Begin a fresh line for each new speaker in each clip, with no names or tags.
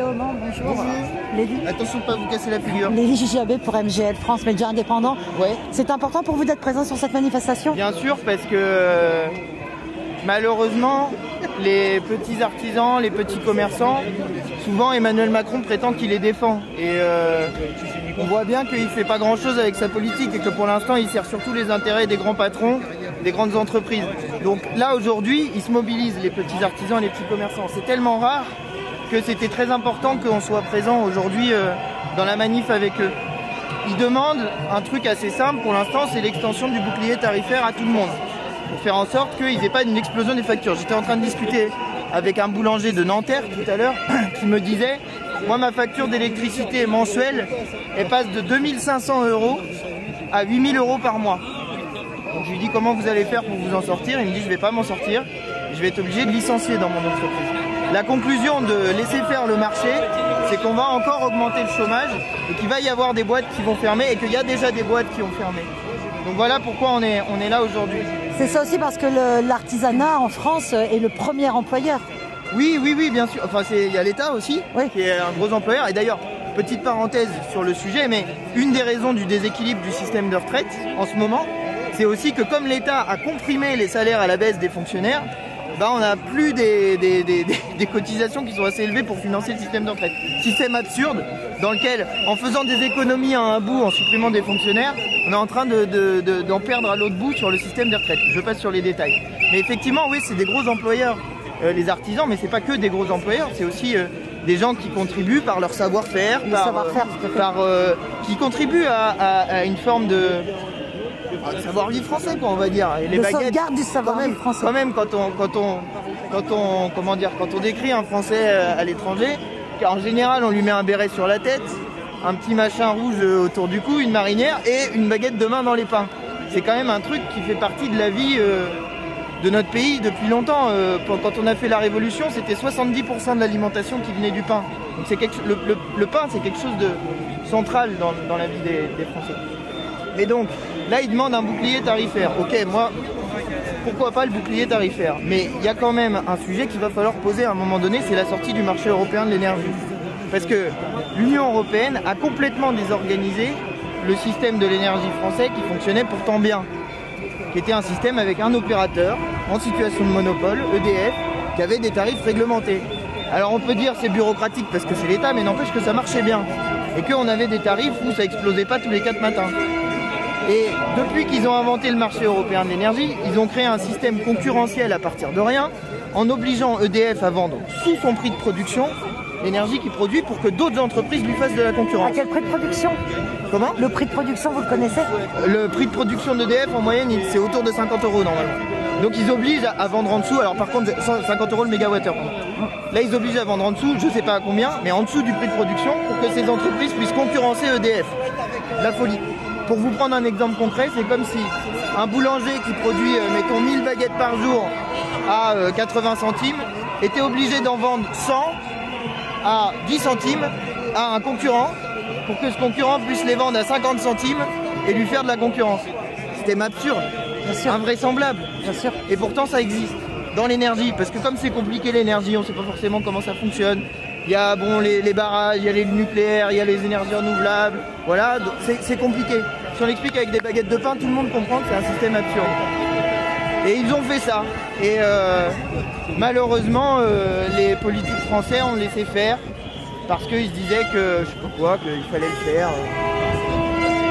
Léoman, bonjour.
Bonjour. Attention de ne pas vous casser la figure.
Lélie Gigabé pour MGL France, média indépendant.
Ouais.
C'est important pour vous d'être présent sur cette manifestation?
Bien sûr, parce que malheureusement, les petits artisans, les petits commerçants, souvent Emmanuel Macron prétend qu'il les défend. Et on voit bien qu'il ne fait pas grand-chose avec sa politique et que pour l'instant, il sert surtout les intérêts des grands patrons, des grandes entreprises. Donc là, aujourd'hui, il se mobilise, les petits artisans et les petits commerçants. C'est tellement rare que c'était très important qu'on soit présent aujourd'hui dans la manif avec eux. Ils demandent un truc assez simple pour l'instant, c'est l'extension du bouclier tarifaire à tout le monde, pour faire en sorte qu'ils n'aient pas une explosion des factures. J'étais en train de discuter avec un boulanger de Nanterre tout à l'heure qui me disait, moi ma facture d'électricité mensuelle, elle passe de 2500 € à 8000 € par mois. Donc je lui dis comment vous allez faire pour vous en sortir. Il me dit je vais pas m'en sortir, je vais être obligé de licencier dans mon entreprise. La conclusion de laisser faire le marché, c'est qu'on va encore augmenter le chômage et qu'il va y avoir des boîtes qui vont fermer et qu'il y a déjà des boîtes qui ont fermé. Donc voilà pourquoi on est là aujourd'hui.
C'est ça aussi parce que l'artisanat en France est le premier employeur.
Oui, bien sûr. Enfin, il y a l'État aussi, oui, qui est un gros employeur. Et d'ailleurs, petite parenthèse sur le sujet, mais une des raisons du déséquilibre du système de retraite en ce moment, c'est aussi que comme l'État a comprimé les salaires à la baisse des fonctionnaires, on n'a plus des cotisations qui sont assez élevées pour financer le système de retraite. Système absurde dans lequel, en faisant des économies à un bout, en supprimant des fonctionnaires, on est en train d'en perdre à l'autre bout sur le système de retraite. Je passe sur les détails. Mais effectivement, oui, c'est des gros employeurs, les artisans, mais c'est pas que des gros employeurs, c'est aussi des gens qui contribuent par leur savoir-faire, qui contribuent à une forme de savoir-vivre français, quoi, on va dire. Et les baguettes,
sauvegarde du savoir-vivre français.
Quand même, quand on décrit un Français à l'étranger, en général, on lui met un béret sur la tête, un petit machin rouge autour du cou, une marinière et une baguette de main dans les pains. C'est quand même un truc qui fait partie de la vie de notre pays depuis longtemps. Quand on a fait la Révolution, c'était 70% de l'alimentation qui venait du pain. Donc le pain, c'est quelque chose de central dans la vie des Français. Et donc, là, ils demandent un bouclier tarifaire. Ok, moi, pourquoi pas le bouclier tarifaire? Mais il y a quand même un sujet qu'il va falloir poser à un moment donné, c'est la sortie du marché européen de l'énergie. Parce que l'Union européenne a complètement désorganisé le système de l'énergie français qui fonctionnait pourtant bien. Qui était un système avec un opérateur en situation de monopole, EDF, qui avait des tarifs réglementés. Alors on peut dire c'est bureaucratique parce que c'est l'État, mais n'empêche que ça marchait bien. Et qu'on avait des tarifs où ça explosait pas tous les 4 matins. Et depuis qu'ils ont inventé le marché européen de l'énergie, ils ont créé un système concurrentiel à partir de rien, en obligeant EDF à vendre sous son prix de production l'énergie qu'il produit pour que d'autres entreprises lui fassent de la concurrence.
À quel prix de production?
Comment? Le
prix de production, vous le connaissez?
Le prix de production d'EDF, en moyenne, c'est autour de 50 € normalement. Donc ils obligent à vendre en dessous, alors par contre 50 € le mégawattheure. Là ils obligent à vendre en dessous, je ne sais pas à combien, mais en dessous du prix de production pour que ces entreprises puissent concurrencer EDF. La folie. Pour vous prendre un exemple concret, c'est comme si un boulanger qui produit, mettons, 1000 baguettes par jour à 80 centimes était obligé d'en vendre 100 à 10 centimes à un concurrent pour que ce concurrent puisse les vendre à 50 centimes et lui faire de la concurrence. C'était absurde, invraisemblable. Bien sûr. Et pourtant ça existe dans l'énergie, parce que comme c'est compliqué l'énergie, on ne sait pas forcément comment ça fonctionne. Il y a les barrages, il y a les nucléaires, il y a les énergies renouvelables, voilà, c'est compliqué. Si on l'explique avec des baguettes de pain, tout le monde comprend que c'est un système absurde. Et ils ont fait ça. Et malheureusement, les politiques français ont laissé faire parce qu'ils se disaient que, je sais pas quoi, qu'il fallait le faire.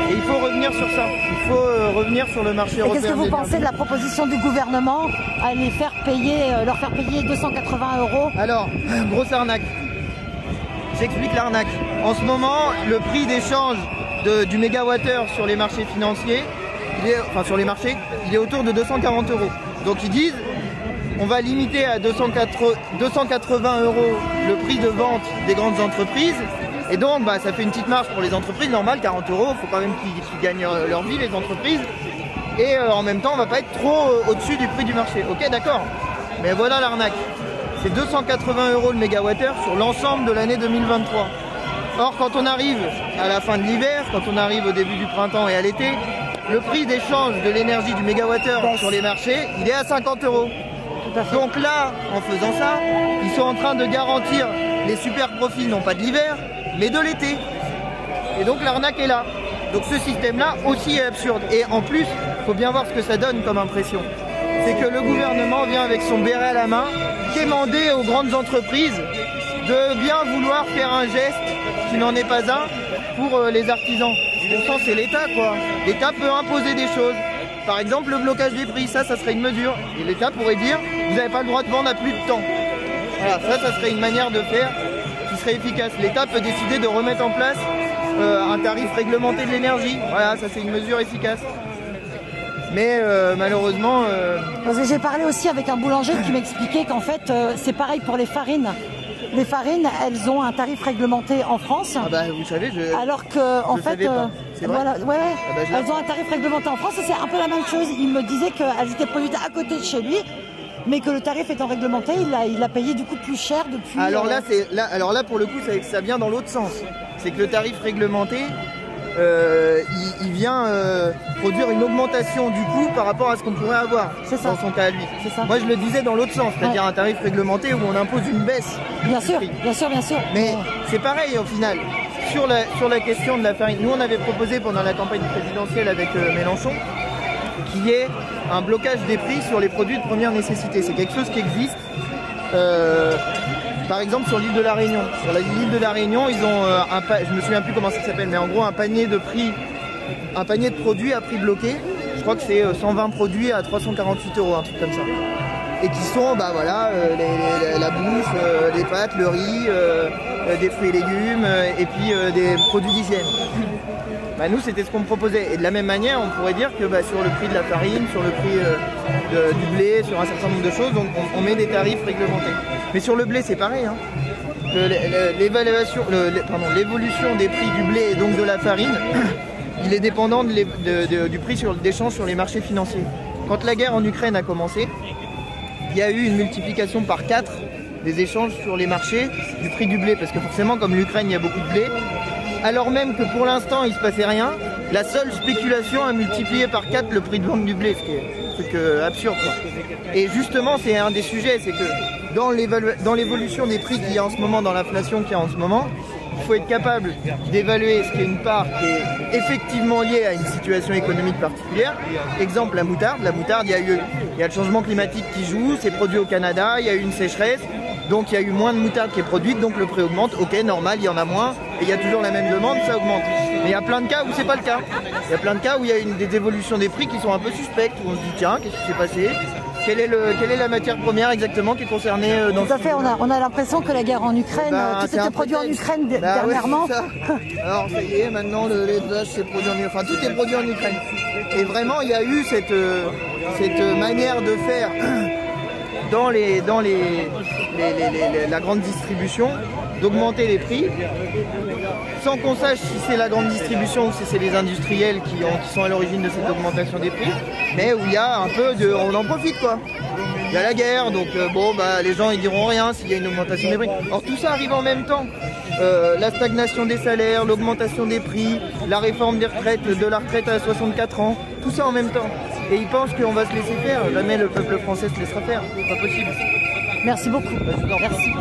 Et il faut revenir sur ça. Il faut revenir sur le marché européen.
Et qu'est-ce que vous pensez de la proposition du gouvernement à les faire payer, leur faire payer 280 €?
Alors, grosse arnaque. J'explique l'arnaque. En ce moment, le prix d'échange du mégawattheure sur les marchés financiers, il est autour de 240 €. Donc ils disent, on va limiter à 280 € le prix de vente des grandes entreprises. Et donc ça fait une petite marge pour les entreprises, normal, 40 €, il faut quand même qu'ils gagnent leur vie, les entreprises. Et en même temps, on va pas être trop au-dessus du prix du marché. Ok, d'accord. Mais voilà l'arnaque. C'est 280 € le mégawattheure sur l'ensemble de l'année 2023. Or, quand on arrive à la fin de l'hiver, quand on arrive au début du printemps et à l'été, le prix d'échange de l'énergie du mégawattheure sur les marchés, il est à 50 €. Donc là, en faisant ça, ils sont en train de garantir les super profits non pas de l'hiver, mais de l'été. Et donc l'arnaque est là. Donc ce système-là aussi est absurde. Et en plus, il faut bien voir ce que ça donne comme impression. C'est que le gouvernement vient avec son béret à la main, quémander aux grandes entreprises de bien vouloir faire un geste qui n'en est pas un pour les artisans. Pourtant c'est l'État quoi. L'État peut imposer des choses. Par exemple le blocage des prix, ça serait une mesure. Et l'État pourrait dire, vous n'avez pas le droit de vendre à plus de temps. Voilà, ça serait une manière de faire qui serait efficace. L'État peut décider de remettre en place un tarif réglementé de l'énergie. Voilà, ça c'est une mesure efficace. Mais malheureusement...
J'ai parlé aussi avec un boulanger qui m'expliquait qu'en fait c'est pareil pour les farines. Les farines, elles ont un tarif réglementé en France.
Ah bah vous savez,
alors que en fait, voilà, ouais,
ah bah,
elles ont un tarif réglementé en France et c'est un peu la même chose. Il me disait qu'elles étaient produites à côté de chez lui, mais que le tarif étant réglementé, il a payé du coup plus cher depuis.
Alors là, pour le coup, ça vient dans l'autre sens. C'est que le tarif réglementé, il vient produire une augmentation du coût par rapport à ce qu'on pourrait avoir dans son cas à lui.
Ça.
Moi je le disais dans l'autre sens, c'est-à-dire un tarif réglementé où on impose une baisse.
Bien sûr.
Mais c'est pareil au final. Sur la question de la farine, nous on avait proposé pendant la campagne présidentielle avec Mélenchon qu'il y ait un blocage des prix sur les produits de première nécessité. C'est quelque chose qui existe. Par exemple sur l'île de la Réunion. Sur l'île de la Réunion, ils ont je me souviens plus comment ça s'appelle, mais en gros un panier de produits à prix bloqué. Je crois que c'est 120 produits à 348 €, un truc comme ça. Et qui sont, bah voilà, la bouffe, les pâtes, le riz, des fruits et légumes, et puis des produits d'hygiène. Bah nous c'était ce qu'on me proposait. Et de la même manière, on pourrait dire que sur le prix de la farine, sur le prix du blé, sur un certain nombre de choses, on met des tarifs réglementés. Mais sur le blé c'est pareil. Hein. L'évolution des prix du blé et donc de la farine, il est dépendant du prix d'échange sur les marchés financiers. Quand la guerre en Ukraine a commencé, il y a eu une multiplication par 4 des échanges sur les marchés du prix du blé. Parce que forcément, comme l'Ukraine, il y a beaucoup de blé. Alors même que pour l'instant, il ne se passait rien, la seule spéculation a multiplié par 4 le prix de vente du blé, ce qui est un truc absurde, quoi. Et justement, c'est un des sujets, c'est que dans l'évolution des prix qu'il y a en ce moment, dans l'inflation qu'il y a en ce moment, il faut être capable d'évaluer ce qui est une part qui est effectivement liée à une situation économique particulière. Exemple, la moutarde. La moutarde, il y a le changement climatique qui joue, c'est produit au Canada, il y a eu une sécheresse, donc il y a eu moins de moutarde qui est produite, donc le prix augmente. Ok, normal, il y en a moins, et il y a toujours la même demande, ça augmente. Mais il y a plein de cas où c'est pas le cas. Il y a plein de cas où il y a des évolutions des prix qui sont un peu suspectes, où on se dit tiens, qu'est-ce qui s'est passé ? Quelle est la matière première exactement qui est concernée dans
Tout à fait, on a l'impression que la guerre en Ukraine, tout était produit en Ukraine dernièrement.
Ouais, alors ça y est, maintenant le lait de vache c'est produit en Ukraine, enfin tout est produit en Ukraine. Et vraiment il y a eu cette manière de faire dans la grande distribution, d'augmenter les prix, sans qu'on sache si c'est la grande distribution ou si c'est les industriels qui sont à l'origine de cette augmentation des prix, mais où il y a un peu on en profite quoi. Il y a la guerre, donc les gens ils diront rien s'il y a une augmentation des prix. Or tout ça arrive en même temps. La stagnation des salaires, l'augmentation des prix, la réforme des retraites, de la retraite à 64 ans, tout ça en même temps. Et ils pensent qu'on va se laisser faire. Jamais le peuple français se laissera faire. C'est pas possible.
Merci beaucoup. Merci.